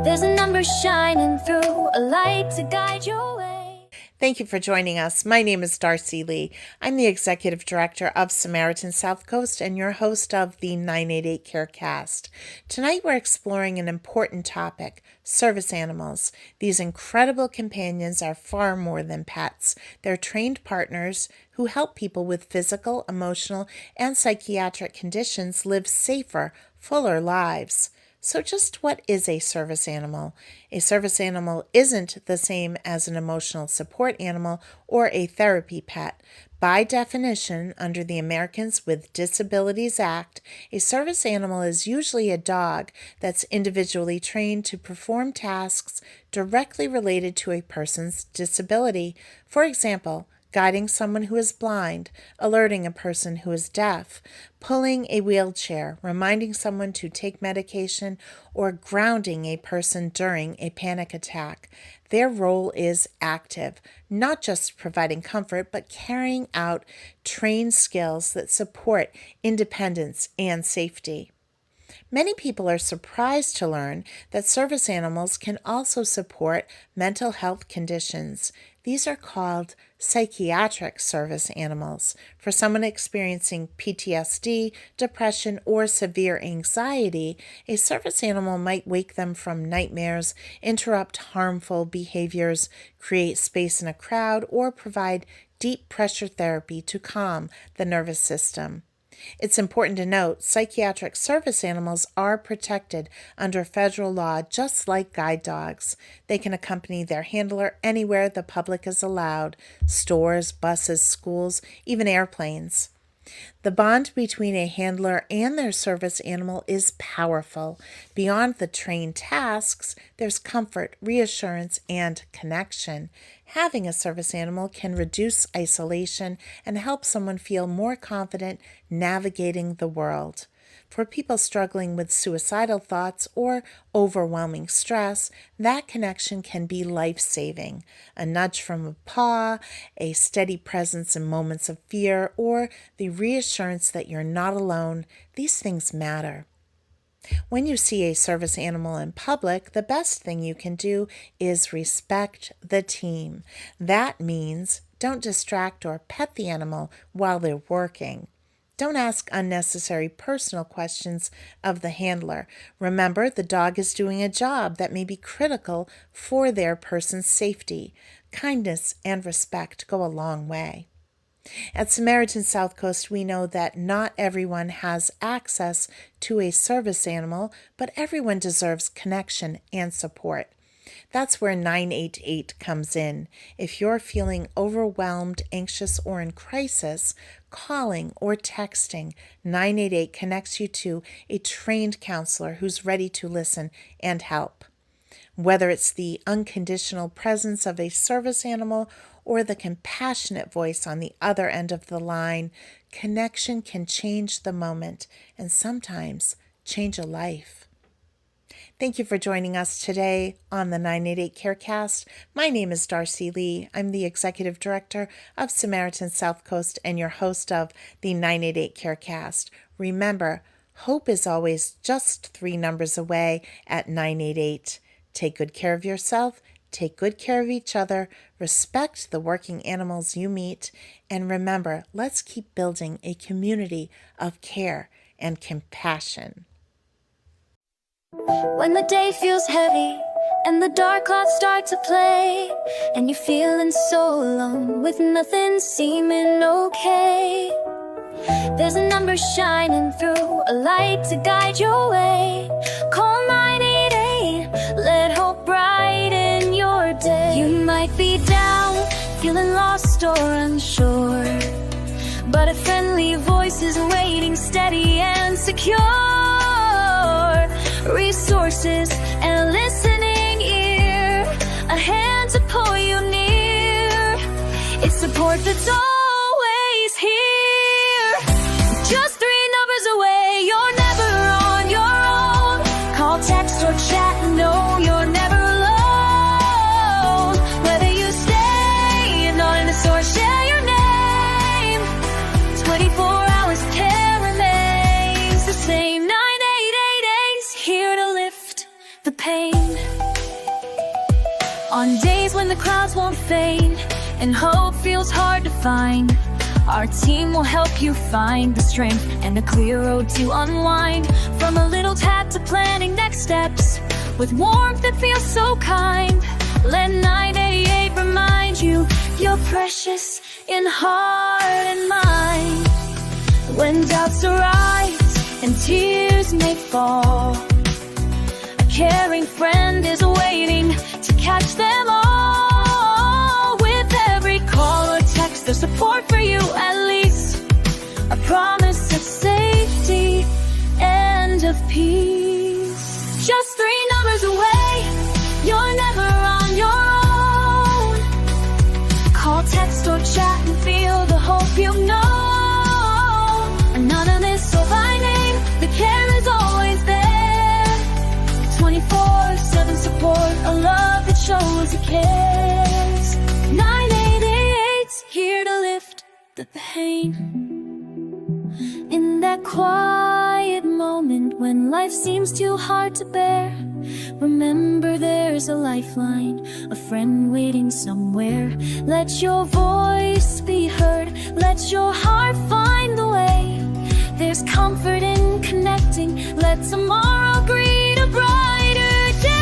There's a number shining through, a light to guide your way. Thank you for joining us. My name is Darcy Lee. I'm the Executive Director of Samaritans Southcoast and your host of the 988 CareCast. Tonight we're exploring an important topic, service animals. These incredible companions are far more than pets. They're trained partners who help people with physical, emotional, and psychiatric conditions live safer, fuller lives. So just what is a service animal? A service animal isn't the same as an emotional support animal or a therapy pet. By definition, under the Americans with Disabilities Act, a service animal is usually a dog that's individually trained to perform tasks directly related to a person's disability. For example, guiding someone who is blind, alerting a person who is deaf, pulling a wheelchair, reminding someone to take medication, or grounding a person during a panic attack. Their role is active, not just providing comfort, but carrying out trained skills that support independence and safety. Many people are surprised to learn that service animals can also support mental health conditions. These are called psychiatric service animals. For someone experiencing PTSD, depression, or severe anxiety, a service animal might wake them from nightmares, interrupt harmful behaviors, create space in a crowd, or provide deep pressure therapy to calm the nervous system. It's important to note psychiatric service animals are protected under federal law just like guide dogs. They can accompany their handler anywhere the public is allowed, stores, buses, schools, even airplanes. The bond between a handler and their service animal is powerful. Beyond the trained tasks, there's comfort, reassurance, and connection. Having a service animal can reduce isolation and help someone feel more confident navigating the world. For people struggling with suicidal thoughts or overwhelming stress, that connection can be life-saving. A nudge from a paw, a steady presence in moments of fear, or the reassurance that you're not alone, these things matter. When you see a service animal in public, the best thing you can do is respect the team. That means don't distract or pet the animal while they're working. Don't ask unnecessary personal questions of the handler. Remember, the dog is doing a job that may be critical for their person's safety. Kindness and respect go a long way. At Samaritans Southcoast, we know that not everyone has access to a service animal, but everyone deserves connection and support. That's where 988 comes in. If you're feeling overwhelmed, anxious, or in crisis, calling or texting 988 connects you to a trained counselor who's ready to listen and help. Whether it's the unconditional presence of a service animal or the compassionate voice on the other end of the line, connection can change the moment and sometimes change a life. Thank you for joining us today on the 988 CareCast. My name is Darcy Lee. I'm the Executive Director of Samaritans Southcoast and your host of the 988 CareCast. Remember, hope is always just 3 numbers away at 988. Take good care of yourself, take good care of each other, respect the working animals you meet, and remember, let's keep building a community of care and compassion. When the day feels heavy and the dark clouds start to play, and you're feeling so alone with nothing seeming okay, there's a number shining through, a light to guide your way. Call 988, let hope brighten your day. You might be down, feeling lost or unsure, but a friendly voice is waiting, steady and secure. Resources and a listening ear, a hand to pull you near. It's support that's always here. Just 3 numbers away, you're never on your own. Call, text, or chat, no, you're never alone. Whether you stay anonymous or share your name, 24 hours care remains the same. 988 is here to lift the pain. On days when the clouds won't fade and hope feels hard to find, our team will help you find the strength and a clear road to unwind. From a little tap to planning next steps, with warmth that feels so kind, let 988 remind you you're precious in heart and mind. When doubts arise and tears may fall, a caring friend is waiting to catch them all. With every call or text, there's support for you at least, a promise of safety and of peace. Just 3 numbers away, you're never on your own. Call, text, or chat and feel the hope you know. Anonymous or by name, the care is always there. 24/7 support, a love that shows it cares. 988's here to lift the pain. In that quiet moment when life seems too hard to bear, remember there's a lifeline, a friend waiting somewhere. Let your voice be heard, let your heart find the way. There's comfort in connecting, let tomorrow greet a brighter day.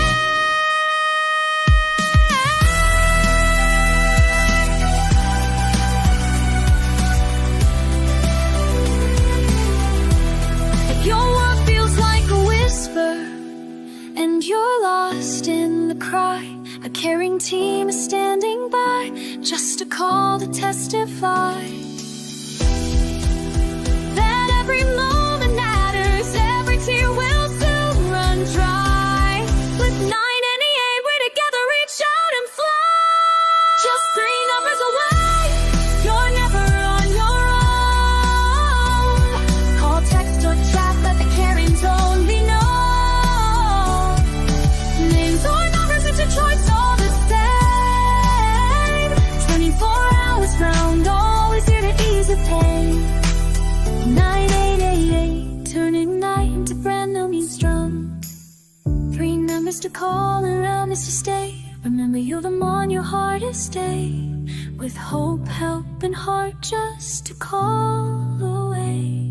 If your world feels like a whisper and you're lost in the cry, a caring team is standing by, just a call to testify that every moment matters, every tear will soon run dry. With 988, we're together, reach out and fly. Just 3 numbers away, you're never on your own. Call, text, or chat, let the caring tone be known. Names or numbers, it's your choice, all the same. 24 hours round, always here to ease your pain. 988, turning night into brand new means drum. 3 numbers to call and round is to stay. Remember you're the one your heart is stay. With hope, help, and heart just to call away.